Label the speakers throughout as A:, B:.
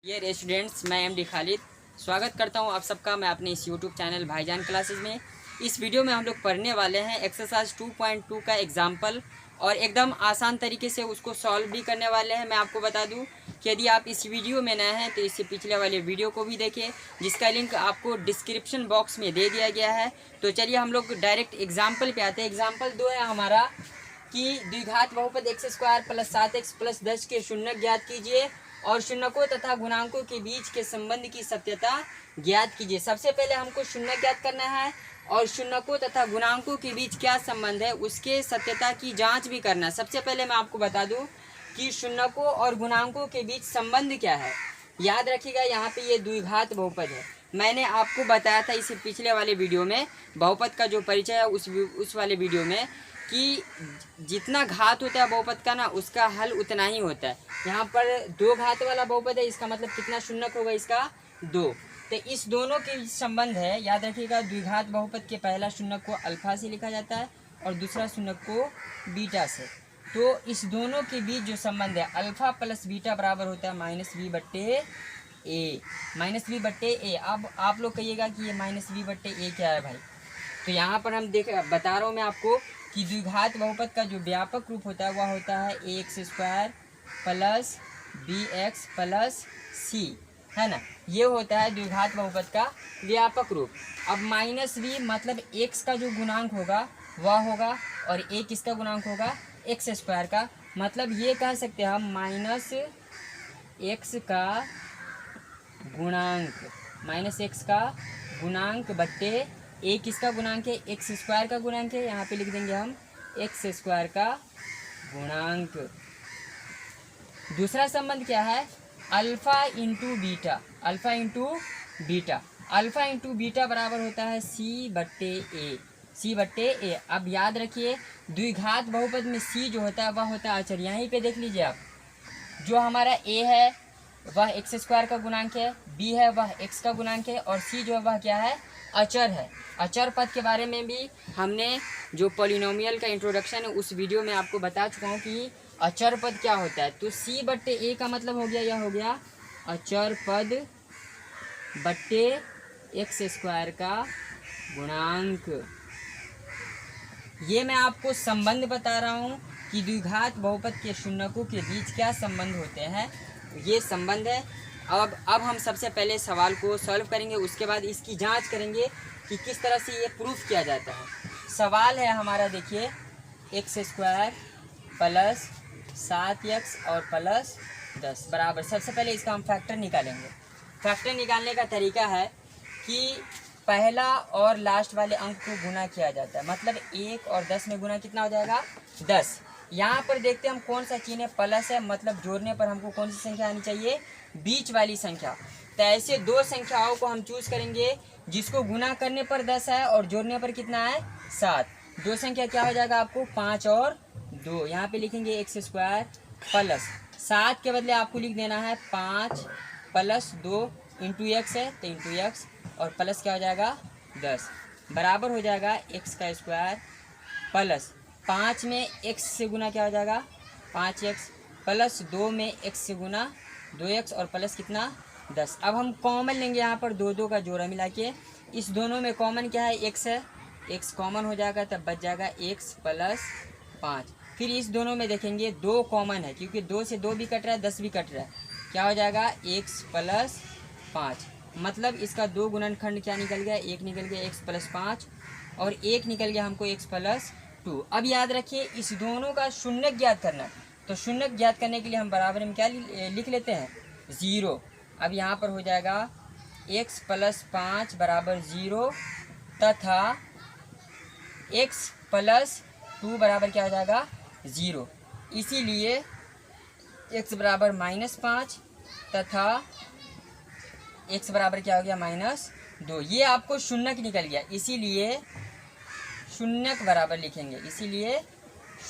A: Dear students, मैं MD Khalid स्वागत करता हूं आप सबका मैं अपने इस यूट्यूब चैनल भाईजान क्लासेस में। इस वीडियो में हम लोग पढ़ने वाले हैं एक्सरसाइज 2.2 का एग्जाम्पल और एकदम आसान तरीके से उसको सॉल्व भी करने वाले हैं। मैं आपको बता दूं कि यदि आप इस वीडियो में नए हैं तो इससे पिछले वाले वीडियो को भी देखें, जिसका लिंक आपको डिस्क्रिप्शन बॉक्स में दे दिया गया है। तो चलिए हम लोग डायरेक्ट एग्जाम्पल पे आते हैं। एग्जाम्पल 2 है हमारा कि द्विघात बहुपद x² + 7x + 10 के शून्य ज्ञात कीजिए और शून्यकों तथा गुणांकों के बीच के संबंध की सत्यता ज्ञात कीजिए। सबसे पहले हमको शून्य ज्ञात करना है और शून्यकों तथा गुणांकों के बीच क्या संबंध है उसके सत्यता की जांच भी करना है। सबसे पहले मैं आपको बता दूं कि शून्यकों और गुणांकों के बीच संबंध क्या है। याद रखिएगा, यहाँ पे ये द्विघात बहुपद है। मैंने आपको बताया था इसे पिछले वाले वीडियो में, बहुपद का जो परिचय है उस वाले वीडियो में, कि जितना घात होता है बहुपद का ना, उसका हल उतना ही होता है। यहाँ पर 2 घात वाला बहुपद है, इसका मतलब कितना शून्यक होगा, इसका 2। तो इस दोनों के संबंध है। याद रखिएगा, द्विघात बहुपद के पहला शून्यक को अल्फा से लिखा जाता है और दूसरा शून्यक को बीटा से। तो इस दोनों के बीच जो संबंध है अल्फा + बीटा बराबर होता है -b/a। -b/a। अब आप लोग कहिएगा कि ये -b/a क्या है भाई। तो यहाँ पर हम बता रहा हूँ मैं आपको कि द्विघात बहुपद का जो व्यापक रूप होता है वह होता है ax² + bx + c, है ना। ये होता है द्विघात बहुपद का व्यापक रूप। अब -b मतलब x का जो गुणांक होगा वह होगा और a किसका गुणांक होगा, x² का। मतलब ये कह सकते हैं हम -x का गुणांक बट्टे a किसका गुणांक है, x² का गुणांक है। यहाँ पे लिख देंगे हम x² का गुणांक। दूसरा संबंध क्या है, alpha into beta. Alpha into beta बराबर होता है c/a। अब याद रखिए, द्विघात बहुपद में c जो होता है वह होता है अचर। यहीं पे देख लीजिए आप, जो हमारा a है वह x² का गुणांक है, b है वह x का गुणांक है और c जो है वह क्या है, अचर है। अचर पद के बारे में भी हमने जो पॉलिनोमियल का इंट्रोडक्शन है उस वीडियो में आपको बता चुका हूँ कि अचर पद क्या होता है। तो c/a का मतलब हो गया, यह हो गया अचर पद बट्टे x² का गुणांक। ये मैं आपको संबंध बता रहा हूँ कि द्विघात बहुपद के शून्यकों के बीच क्या संबंध होते हैं, ये संबंध है। अब हम सबसे पहले सवाल को सॉल्व करेंगे, उसके बाद इसकी जांच करेंगे कि किस तरह से ये प्रूफ किया जाता है। सवाल है हमारा, देखिए, x² + 7x और +10 बराबर। सबसे पहले इसका हम फैक्टर निकालेंगे। फैक्टर निकालने का तरीका है कि पहला और लास्ट वाले अंक को गुना किया जाता है। मतलब 1 और 10 में गुना कितना हो जाएगा, 10। यहाँ पर देखते हैं हम कौन सा चिन्ह है, प्लस है, मतलब जोड़ने पर हमको कौन सी संख्या आनी चाहिए, बीच वाली संख्या। तो ऐसे 2 संख्याओं को हम चूज करेंगे जिसको गुना करने पर 10 है और जोड़ने पर कितना है, 7। 2 संख्या क्या हो जाएगा आपको, 5 और 2। यहाँ पे लिखेंगे x² + 7 के बदले आपको लिख देना है 5 + 2 इंटू x है तो इंटू x और प्लस क्या हो जाएगा 10 बराबर हो जाएगा x² प्लस 5 में x से गुना क्या हो जाएगा 5x प्लस 2 में x से गुना 2x और प्लस कितना 10। अब हम कॉमन लेंगे यहाँ पर 2 का जोड़ा मिला के। इस दोनों में कॉमन क्या है, x है, x कॉमन हो जाएगा तब बच जाएगा x + 5। फिर इस दोनों में देखेंगे 2 कॉमन है क्योंकि 2 से 2 भी कट रहा है, 10 भी कट रहा है। क्या हो जाएगा x + 5। मतलब इसका 2 गुणनखंड क्या निकल गया, 1 निकल गया x + 5 और 1 निकल गया हमको x + 2। अब याद रखिए, इस दोनों का शून्य ज्ञात करना है। तो शून्य ज्ञात करने के लिए हम बराबर में क्या लिख लेते हैं, 0। अब यहाँ पर हो जाएगा x + 5 बराबर 0 तथा x + 2 बराबर क्या हो जाएगा 0। इसीलिए x बराबर -5 तथा x बराबर क्या हो गया, -2। ये आपको शून्यक निकल गया, इसीलिए शून्यक बराबर लिखेंगे। इसीलिए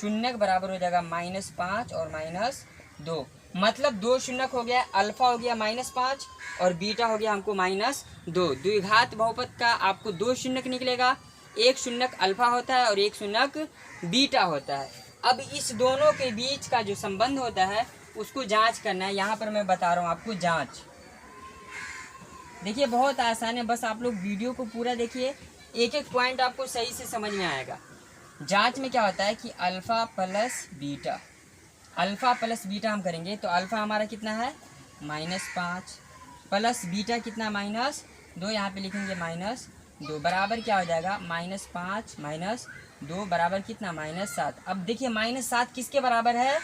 A: शून्यक बराबर हो जाएगा -5 और -2। मतलब 2 शून्यक हो गया, अल्फा हो गया -5 और बीटा हो गया हमको -2। द्विघात बहुपद का आपको 2 शून्यक निकलेगा, एक शून्यक अल्फा होता है और एक शून्यक बीटा होता है। अब इस दोनों के बीच का जो संबंध होता है उसको जांच करना है। यहाँ पर मैं बता रहा हूँ आपको जांच। देखिए बहुत आसान है, बस आप लोग वीडियो को पूरा देखिए, एक एक पॉइंट आपको सही से समझ में आएगा। जांच में क्या होता है कि alpha plus beta, alpha plus beta हम करेंगे तो अल्फ़ा हमारा कितना है -5 प्लस बीटा कितना -2, यहाँ पे लिखेंगे -2 बराबर क्या हो जाएगा -5 -2 बराबर कितना -7। अब देखिए -7 किसके बराबर है,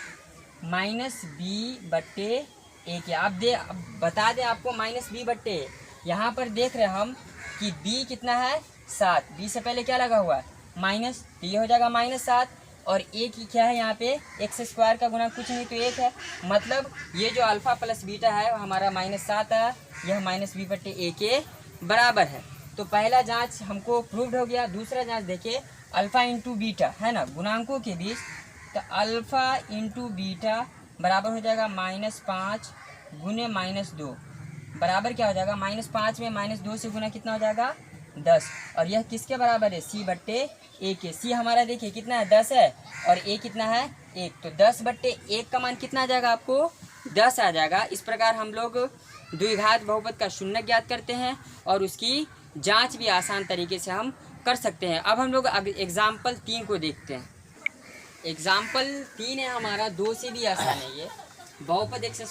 A: -b/a के। अब बता दें आपको -b/a, यहाँ पर देख रहे हम कि b कितना है 7, b से पहले क्या लगा हुआ है माइनस, तो ये हो जाएगा -7 और a की क्या है यहाँ पे x² का गुना कुछ नहीं तो 1 है, मतलब ये जो अल्फ़ा प्लस बीटा है हमारा -7 है, यह -b/a के बराबर है। तो पहला जांच हमको प्रूव्ड हो गया। दूसरा जांच देखिए अल्फ़ा इंटू बीटा है ना गुणांकों के बीच, तो अल्फ़ा इंटू बीटा बराबर हो जाएगा -5 गुने -2 बराबर क्या हो जाएगा -5 में -2 से गुना कितना हो जाएगा 10, और यह किसके बराबर है c/a के। c हमारा देखिए कितना है 10 है और a कितना है 1, तो 10/1 का मान कितना आ जाएगा आपको 10 आ जाएगा। इस प्रकार हम लोग द्विघात बहुपद का शून्य ज्ञात करते हैं और उसकी जांच भी आसान तरीके से हम कर सकते हैं। अब हम लोग एग्जाम्पल 3 को देखते हैं। एग्जाम्पल 3 है हमारा, 2 से भी आसान है ये। बहुपद x²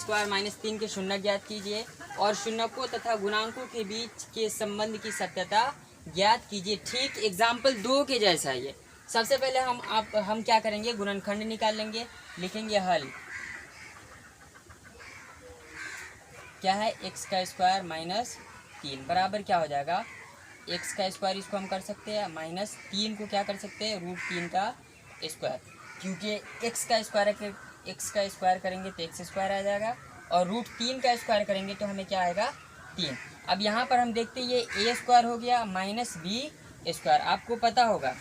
A: - 3 के शून्य ज्ञात कीजिए और शून्यकों तथा गुणांकों के बीच के संबंध की सत्यता ज्ञात कीजिए। ठीक एग्जाम्पल 2 के जैसा है ये। सबसे पहले हम क्या करेंगे, गुणनखंड निकाल लेंगे, लिखेंगे हल क्या है x² - 3 बराबर क्या हो जाएगा x², इसको हम कर सकते हैं -3 को क्या कर सकते हैं √3 का स्क्वायर, क्योंकि x² करेंगे तो x² आ जाएगा और √3 का स्क्वायर करेंगे तो हमें क्या आएगा 3। अब यहाँ पर हम देखते हैं ये a² हो गया -b²। आपको पता होगा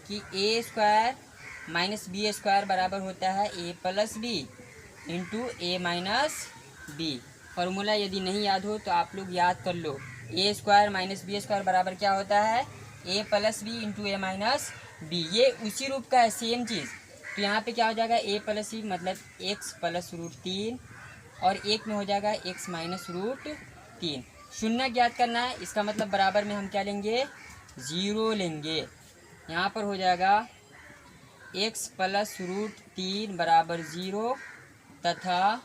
A: कि a² - b² बराबर होता है a + b into a - b। Formula यदि नहीं याद हो तो आप लोग याद कर लो, a² - b² बराबर क्या होता है a + b into a - b। ये उसी रूप का है, सेम चीज़। तो यहाँ पे क्या हो जाएगा a + b मतलब x + √3 और एक में हो जाएगा x - √3। शून्य ज्ञात करना है, इसका मतलब बराबर में हम क्या लेंगे 0 लेंगे। यहाँ पर हो जाएगा x + √3 बराबर 0 तथा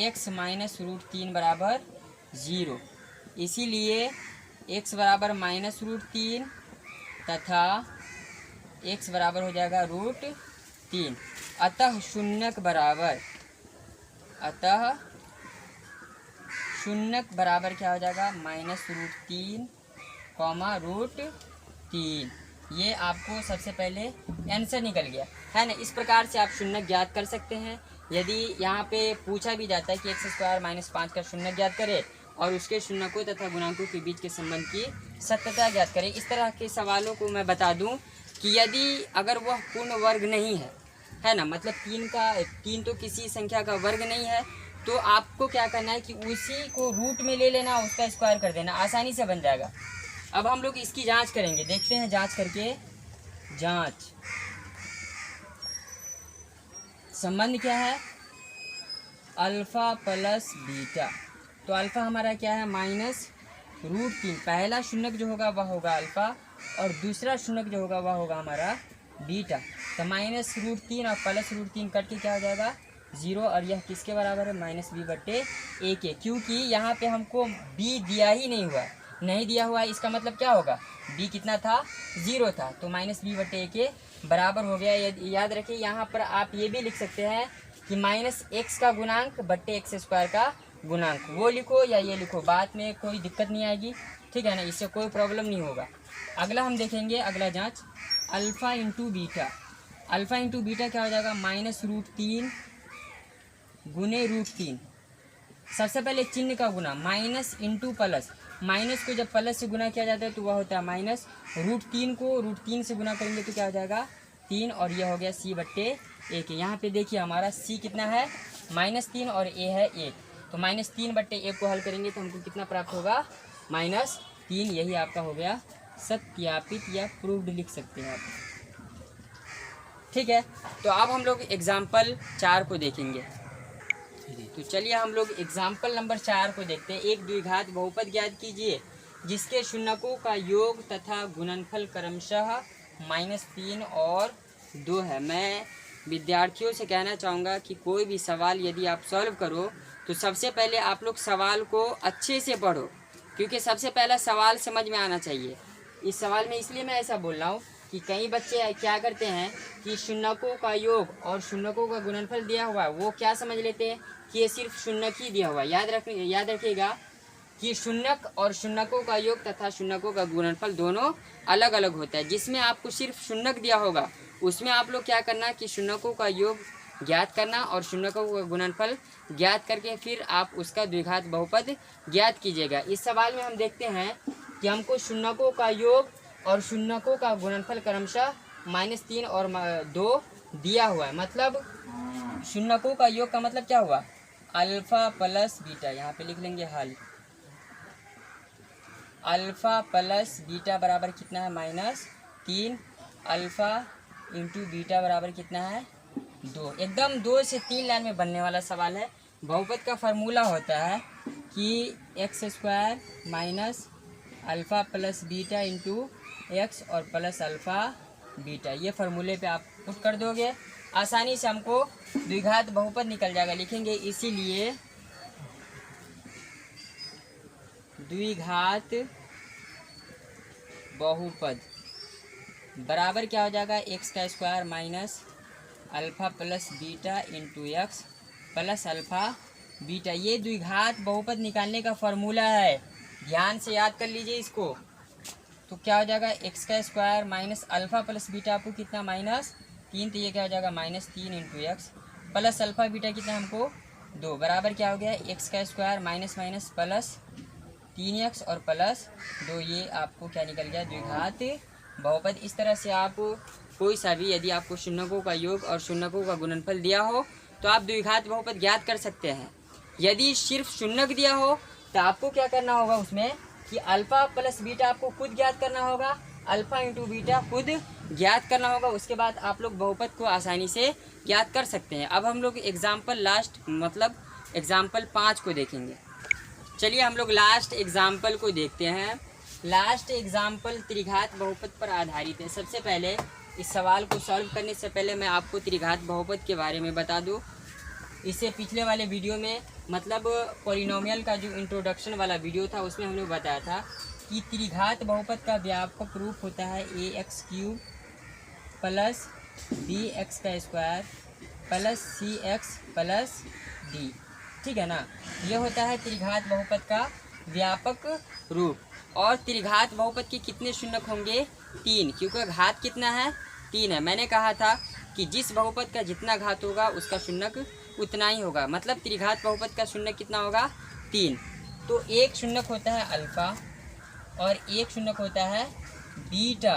A: x - √3 बराबर 0। इसीलिए x बराबर -√3 तथा x बराबर हो जाएगा √3। अतः शून्यक बराबर क्या हो जाएगा -√3, √3। ये आपको सबसे पहले आंसर निकल गया है ना। इस प्रकार से आप शून्य ज्ञात कर सकते हैं। यदि यहाँ पे पूछा भी जाता है कि x² - 5 का शून्य ज्ञात करे और उसके शून्यकों तथा गुणांकों के बीच के संबंध की सत्यता ज्ञात करें, इस तरह के सवालों को मैं बता दूं कि यदि अगर वह पूर्ण वर्ग नहीं है ना, मतलब 3 तो किसी संख्या का वर्ग नहीं है, तो आपको क्या करना है कि उसी को रूट में ले लेना, उसका स्क्वायर कर देना, आसानी से बन जाएगा। अब हम लोग इसकी जांच करेंगे, देखते हैं जांच करके। जांच संबंध क्या है अल्फ़ा प्लस बीटा, तो अल्फ़ा हमारा क्या है -√3। पहला शून्यक जो होगा वह होगा अल्फ़ा और दूसरा शून्यक जो होगा वह होगा हमारा बीटा। तो -√3 और +√3 कट के क्या हो जाएगा 0, और यह किसके बराबर है -b/a के, क्योंकि यहाँ पे हमको b दिया ही नहीं हुआ है। नहीं दिया हुआ है इसका मतलब क्या होगा b कितना था 0 था, तो -b/a के बराबर हो गया। याद रखिए यहाँ पर आप ये भी लिख सकते हैं कि -x का गुणांक बट्टे x² का गुणांक, वो लिखो या ये लिखो, बाद में कोई दिक्कत नहीं आएगी, ठीक है ना, इससे कोई प्रॉब्लम नहीं होगा। अगला हम देखेंगे, अगला जांच alpha into beta. Alpha into beta क्या हो जाएगा -√3 गुने √3। सबसे पहले चिन्ह का गुना माइनस इंटू प्लस, माइनस को जब प्लस से गुना किया जाता है तो वह होता है माइनस, √3 को √3 से गुना करेंगे तो क्या हो जाएगा 3, और यह हो गया c/a के। यहाँ पे देखिए हमारा c कितना है -3 और a है 1, तो -3/1 को हल करेंगे तो हमको कितना प्राप्त होगा -3। यही आपका हो गया सत्यापित या प्रूव्ड लिख सकते हैं आप, ठीक है। तो अब हम लोग एग्जाम्पल 4 को देखेंगे। तो चलिए हम लोग एग्जाम्पल नंबर 4 को देखते हैं। एक द्विघात बहुपद ज्ञात कीजिए जिसके शून्यकों का योग तथा गुणनफल क्रमशः -3 और 2 है। मैं विद्यार्थियों से कहना चाहूँगा कि कोई भी सवाल यदि आप सॉल्व करो तो सबसे पहले आप लोग सवाल को अच्छे से पढ़ो, क्योंकि सबसे पहला सवाल समझ में आना चाहिए। इस सवाल में इसलिए मैं ऐसा बोल रहा हूँ कि कई बच्चे क्या करते हैं कि शून्यकों का योग और शून्यकों का गुणनफल दिया हुआ है, वो क्या समझ लेते हैं कि ये सिर्फ शून्यक ही दिया हुआ है। याद रखिएगा कि शून्यक और शून्यकों का योग तथा शून्यकों का गुणनफल दोनों अलग अलग होता है। जिसमें आपको सिर्फ शून्यक दिया होगा उसमें आप लोग क्या करना कि शून्यकों का योग ज्ञात करना और शून्यकों का गुणनफल ज्ञात करके फिर आप उसका द्विघात बहुपद ज्ञात कीजिएगा। इस सवाल में हम देखते हैं कि हमको शून्यकों का योग और शून्यकों का गुणनफल क्रमशः -3 और 2 दिया हुआ है। मतलब शून्यकों का योग का मतलब क्या हुआ, अल्फा प्लस बीटा। यहाँ पे लिख लेंगे हल। अल्फा प्लस बीटा बराबर कितना है, -3। अल्फा इंटू बीटा बराबर कितना है, 2। एकदम 2 से 3 लाइन में बनने वाला सवाल है। बहुपद का फार्मूला होता है कि x² minus alpha plus beta into x और प्लस अल्फ़ा बीटा। ये फार्मूले पे आप पुट कर दोगे, आसानी से हमको द्विघात बहुपद निकल जाएगा। लिखेंगे इसीलिए द्विघात बहुपद बराबर क्या हो जाएगा, x² minus alpha plus beta into x plus alpha beta. ये द्विघात बहुपद निकालने का फॉर्मूला है, ध्यान से याद कर लीजिए इसको। तो क्या हो जाएगा, x² minus alpha plus beta आपको कितना, -3। तो ये क्या हो जाएगा, -3 into x plus alpha beta कितना हमको 2 बराबर क्या हो गया, x² minus minus plus 3x और प्लस 2। ये आपको क्या निकल गया, द्विघात बहुपद। इस तरह से आप कोई सा भी यदि आपको शून्यकों का योग और शून्यकों का गुणनफल दिया हो तो आप द्विघात बहुपद ज्ञात कर सकते हैं। यदि सिर्फ शून्यक दिया हो तो आपको क्या करना होगा उसमें कि अल्फ़ा प्लस बीटा आपको खुद ज्ञात करना होगा, अल्फ़ा इंटू बीटा खुद ज्ञात करना होगा। उसके बाद आप लोग बहुपद को आसानी से ज्ञात कर सकते हैं। अब हम लोग एग्जाम्पल लास्ट मतलब एग्जाम्पल 5 को देखेंगे। चलिए हम लोग लास्ट एग्जाम्पल को देखते हैं। लास्ट एग्जाम्पल त्रिघात बहुपद पर आधारित है। सबसे पहले इस सवाल को सॉल्व करने से पहले मैं आपको त्रिघात बहुपद के बारे में बता दूं। इससे पिछले वाले वीडियो में मतलब पॉलिनोमियल का जो इंट्रोडक्शन वाला वीडियो था उसमें हमने बताया था कि त्रिघात बहुपद का व्यापक रूप होता है ax³ plus bx² plus cx plus d। ठीक है ना, ये होता है त्रिघात बहुपद का व्यापक रूप। और त्रिघात बहुपद के कितने शून्यक होंगे, 3, क्योंकि घात कितना है, 3 है। मैंने कहा था कि जिस बहुपद का जितना घात होगा उसका शून्यक उतना ही होगा। मतलब त्रिघात बहुपद का शून्यक कितना होगा, 3। तो एक शून्यक होता है अल्फ़ा और एक शून्यक होता है बीटा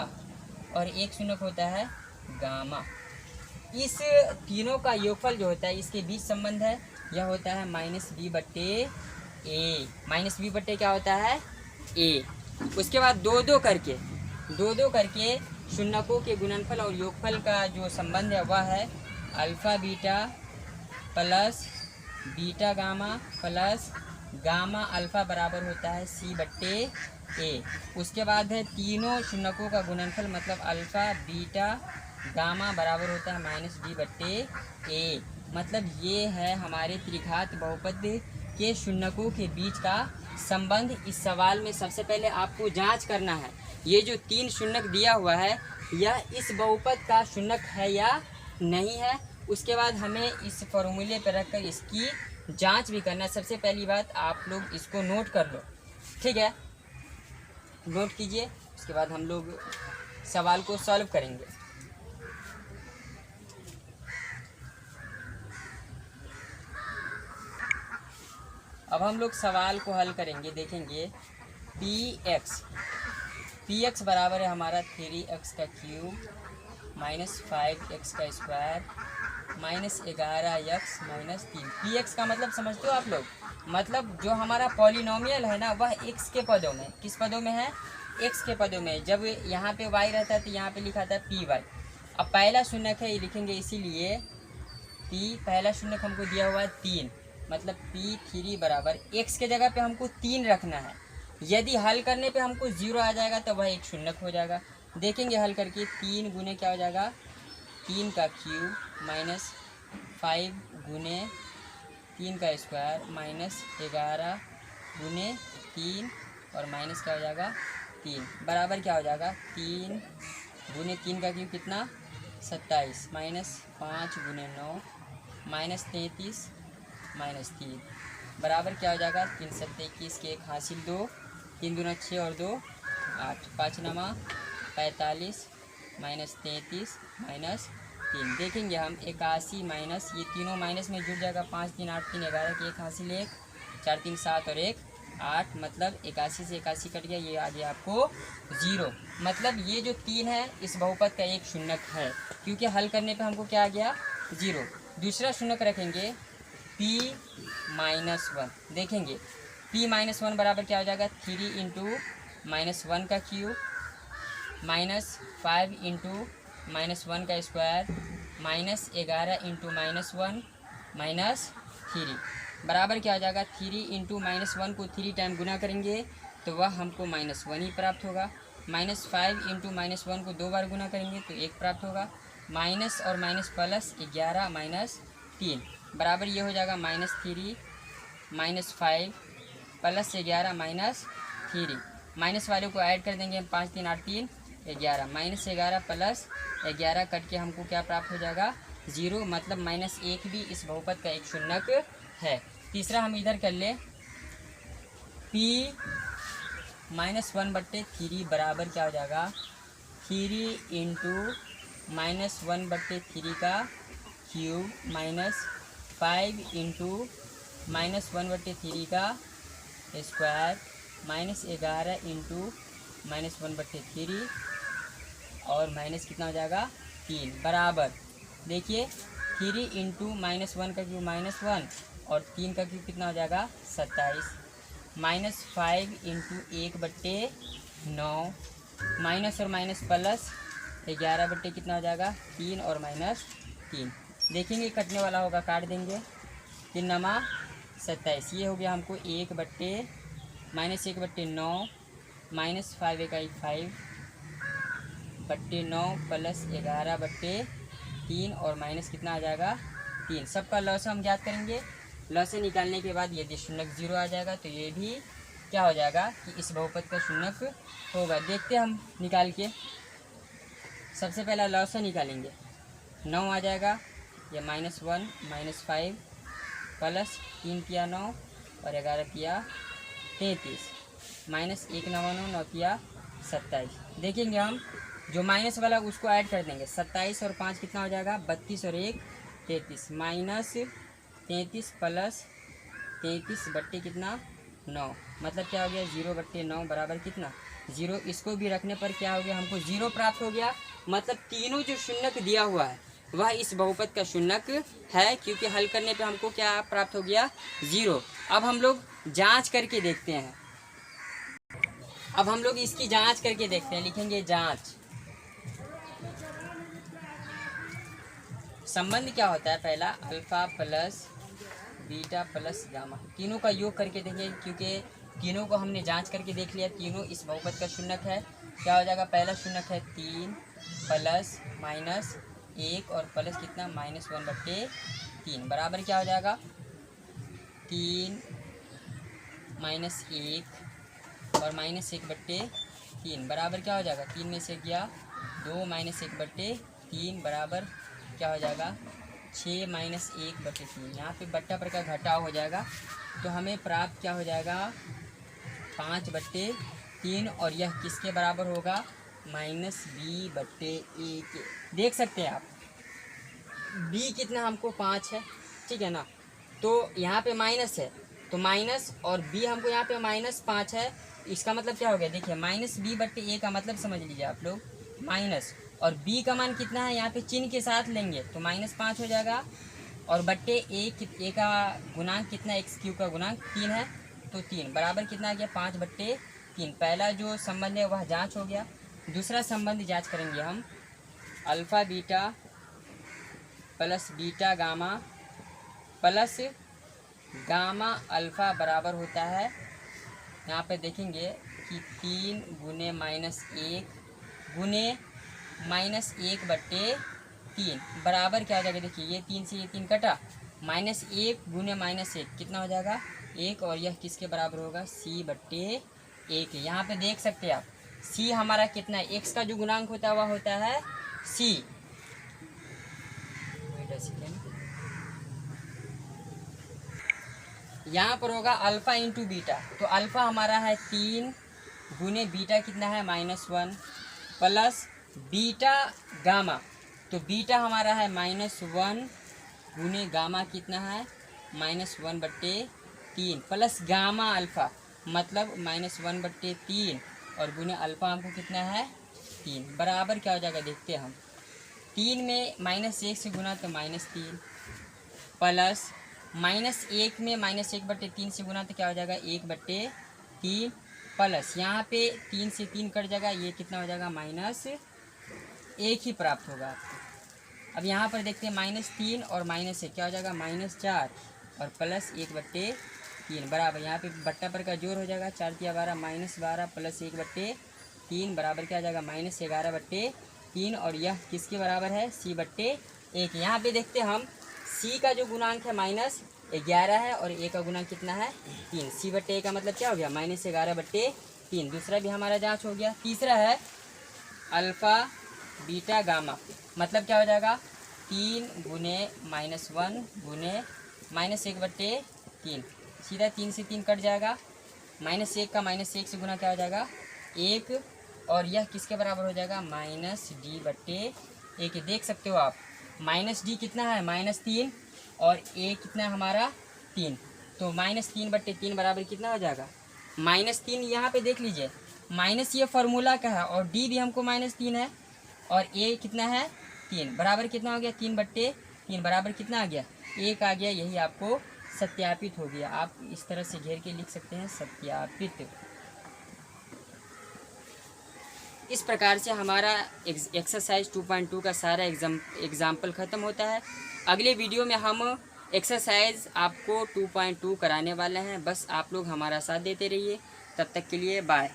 A: और एक शून्यक होता है गामा। इस तीनों का योगफल जो होता है इसके बीच संबंध है, यह होता है -b/a। -b/ क्या होता है, a। उसके बाद दो दो करके शून्यकों के गुणनफल और योगफल का जो संबंध है वह है alpha beta plus beta gamma plus gamma alpha बराबर होता है c/a। उसके बाद है तीनों शून्यकों का गुणनफल मतलब अल्फ़ा बीटा गामा बराबर होता है -b/a। मतलब ये है हमारे त्रिघात बहुपद के शून्यकों के बीच का संबंध। इस सवाल में सबसे पहले आपको जांच करना है ये जो 3 शून्यक दिया हुआ है यह इस बहुपद का शून्यक है या नहीं है। उसके बाद हमें इस फॉर्मूले पर रखकर इसकी जांच भी करना है। सबसे पहली बात आप लोग इसको नोट कर लो, ठीक है, नोट कीजिए। उसके बाद हम लोग सवाल को सॉल्व करेंगे। अब हम लोग सवाल को हल करेंगे, देखेंगे px बराबर है हमारा 3x³ -5x² -11x -3। px का मतलब समझते हो आप लोग, मतलब जो हमारा पॉलिनोमियल है ना वह x के पदों में, किस पदों में है, x के पदों में। जब यहाँ पे y रहता है तो यहाँ पे लिखा था py। अब पहला शून्यक है ये लिखेंगे इसीलिए p, पहला शून्यक हमको दिया हुआ है 3 मतलब P3 बराबर x के जगह पे हमको 3 रखना है। यदि हल करने पे हमको 0 आ जाएगा तो वह एक शून्यक हो जाएगा। देखेंगे हल करके 3 गुने क्या हो जाएगा 3 का क्यूब माइनस 5 गुने 3 का स्क्वायर माइनस 11 गुने 3 और माइनस क्या हो जाएगा 3 बराबर क्या हो जाएगा 3 गुने 3 का क्यूब कितना 27 माइनस 5 गुने 9 माइनस 33 माइनस 3 बराबर क्या हो जाएगा 3 सत्ते 21 के 1 हासिल 2 3 दूना 6 और 2 8 5 नमा 45 माइनस 33 माइनस 3 देखेंगे हम 81 माइनस ये तीनों माइनस में जुड़ जाएगा 5 3 8 3 11 के 1 हासिल 1 4 3 7 और 1 8 मतलब 81 से 81 कट गया ये आ गया आपको 0। मतलब ये जो 3 है इस बहुपद का एक शून्यक है क्योंकि हल करने पे हमको क्या आ गया 0। दूसरा शून्यक रखेंगे P-1 देखेंगे P-1 बराबर क्या हो जाएगा 3 इंटू -1 का क्यूब माइनस 5 इंटू -1 का स्क्वायर माइनस 11 इंटू -1 माइनस 3 बराबर क्या हो जाएगा 3 इंटू -1 को 3 टाइम गुना करेंगे तो वह हमको -1 ही प्राप्त होगा। -5 इंटू -1 को 2 बार गुना करेंगे तो 1 प्राप्त होगा। माइनस और माइनस प्लस 11 माइनस 3 बराबर ये हो जाएगा -3 -5 प्लस 11 माइनस 3 माइनस वाले को ऐड कर देंगे 5 3 8 3 11 -11 प्लस 11 कट के हमको क्या प्राप्त हो जाएगा 0। मतलब -1 भी इस बहुपद का एक शून्यक है। तीसरा हम इधर कर ले P-1/3 बराबर क्या हो जाएगा 3 इंटू -1/3 का क्यूब माइनस 5 इंटू -1/3 का स्क्वायर माइनस 11 इंटू -1/3 और माइनस कितना हो जाएगा 3 बराबर देखिए 3 इंटू -1 का क्यूब -1 और 3 का क्यूब कितना हो जाएगा 27 -5 इंटू 1/9 माइनस और माइनस प्लस 11 कितना हो जाएगा 3 और -3 देखेंगे कटने वाला होगा काट देंगे 3 नमा 27 ये हो गया हमको 1/9 -5 1 5/9 प्लस 11/3 और माइनस कितना आ जाएगा 3। सबका लॉस हम ज्ञात करेंगे। लॉस निकालने के बाद यदि शून्यक 0 आ जाएगा तो ये भी क्या हो जाएगा कि इस बहुपद का शून्यक होगा। देखते हम निकाल के सबसे पहला लॉस निकालेंगे 9 आ जाएगा या -1 -5 प्लस 3 किया 9 और 11 किया 33 माइनस 1 9 9 किया 27। देखेंगे हम जो माइनस वाला उसको ऐड कर देंगे 27 और 5 कितना हो जाएगा 32 और 1 33 माइनस 33 प्लस 33 बट्टे कितना 9 मतलब क्या हो गया 0/9 बराबर कितना 0। इसको भी रखने पर क्या हो गया हमको 0 प्राप्त हो गया। मतलब तीनों जो शून्यक दिया हुआ है वह इस बहुपद का शून्यक है क्योंकि हल करने पे हमको क्या प्राप्त हो गया 0। अब हम लोग जांच करके देखते हैं। अब हम लोग इसकी जांच करके देखते हैं। लिखेंगे जांच। संबंध क्या होता है पहला alpha plus beta plus gamma तीनों का योग करके देंगे क्योंकि तीनों को हमने जांच करके देख लिया तीनों इस बहुपद का शून्यक है। क्या हो जाएगा पहला शून्यक है 3 प्लस माइनस 1 और प्लस कितना -1/3 बराबर क्या हो जाएगा 3 माइनस 1 और -1/3 बराबर क्या हो जाएगा 3 में से गया 2 -1/3 बराबर क्या हो जाएगा 6 -1/3। यहाँ पे बट्टा पर का घटाव हो जाएगा तो हमें प्राप्त क्या हो जाएगा 5/3 और यह किसके बराबर होगा -b/1। देख सकते हैं आप b कितना हमको 5 है ठीक है ना। तो यहाँ पे माइनस है तो माइनस और b हमको यहाँ पे -5 है। इसका मतलब क्या हो गया देखिए -b/a का मतलब समझ लीजिए आप लोग माइनस और b का मान कितना है यहाँ पे चिन्ह के साथ लेंगे तो -5 हो जाएगा और बट्टे a का गुणांक कितना x³ का गुणांक 3 है तो 3 बराबर कितना आ गया 5/3। पहला जो संबंध है वह जांच हो गया। दूसरा संबंध जांच करेंगे हम alpha beta plus beta gamma plus gamma alpha बराबर होता है, यहाँ पे देखेंगे कि 3 गुने -1 गुने -1/3 बराबर क्या हो जाएगा। देखिए ये 3 से ये 3 कटा, -1 गुने -1 कितना हो जाएगा 1, और यह किसके बराबर होगा c/1। यहाँ पे देख सकते हैं आप c हमारा कितना है, x का जो गुणांक होता है वह होता है c। यहाँ पर होगा अल्फ़ा इंटू बीटा, तो अल्फ़ा हमारा है 3 गुने बीटा कितना है -1 प्लस बीटा गामा, तो बीटा हमारा है -1 गुने गामा कितना है -1/3 प्लस गामा अल्फ़ा मतलब -1/3 और गुने अल्फ़ा हमको कितना है 3 बराबर क्या हो जाएगा देखते हैं हम। 3 में -1 से गुना तो -3 प्लस -1 में -1/3 से गुना तो क्या हो जाएगा 1/3 प्लस यहाँ पे 3 से 3 कट जाएगा, ये कितना हो जाएगा -1 ही प्राप्त होगा आपको। अब यहाँ पर देखते हैं -3 और -1 क्या हो जाएगा -4 और प्लस 1/3 बराबर, यहाँ पे बट्टा पर का जोड़ हो जाएगा 4 × 12 -12 प्लस 1/3 बराबर क्या हो जाएगा -11/3 और यह किसके बराबर है c/1। यहाँ पे देखते हैं हम c का जो गुणांक है -11 है और a का गुणांक कितना है 3, c/1 का मतलब क्या हो गया -11/3। दूसरा भी हमारा जांच हो गया। तीसरा है अल्फ़ा बीटा गामा, मतलब क्या हो जाएगा 3 गुने -1 गुने -1/3, सीधा 3 से 3 कट जाएगा, -1 का -1 से गुना क्या हो जाएगा 1 और यह किसके बराबर हो जाएगा -d/1। देख सकते हो आप -d कितना है -3 और a कितना है हमारा 3, तो -3/3 बराबर कितना हो जाएगा -3। यहाँ पे देख लीजिए माइनस ये फार्मूला का है और d भी हमको -3 है और a कितना है 3 बराबर कितना हो गया 3/3 बराबर कितना आ गया 1 आ गया। यही आपको सत्यापित हो गया। आप इस तरह से घेर के लिख सकते हैं सत्यापित। इस प्रकार से हमारा एक्सरसाइज 2.2 का सारा एग्जाम्पल ख़त्म होता है। अगले वीडियो में हम एक्सरसाइज आपको 2.2 कराने वाले हैं। बस आप लोग हमारा साथ देते रहिए। तब तक के लिए बाय।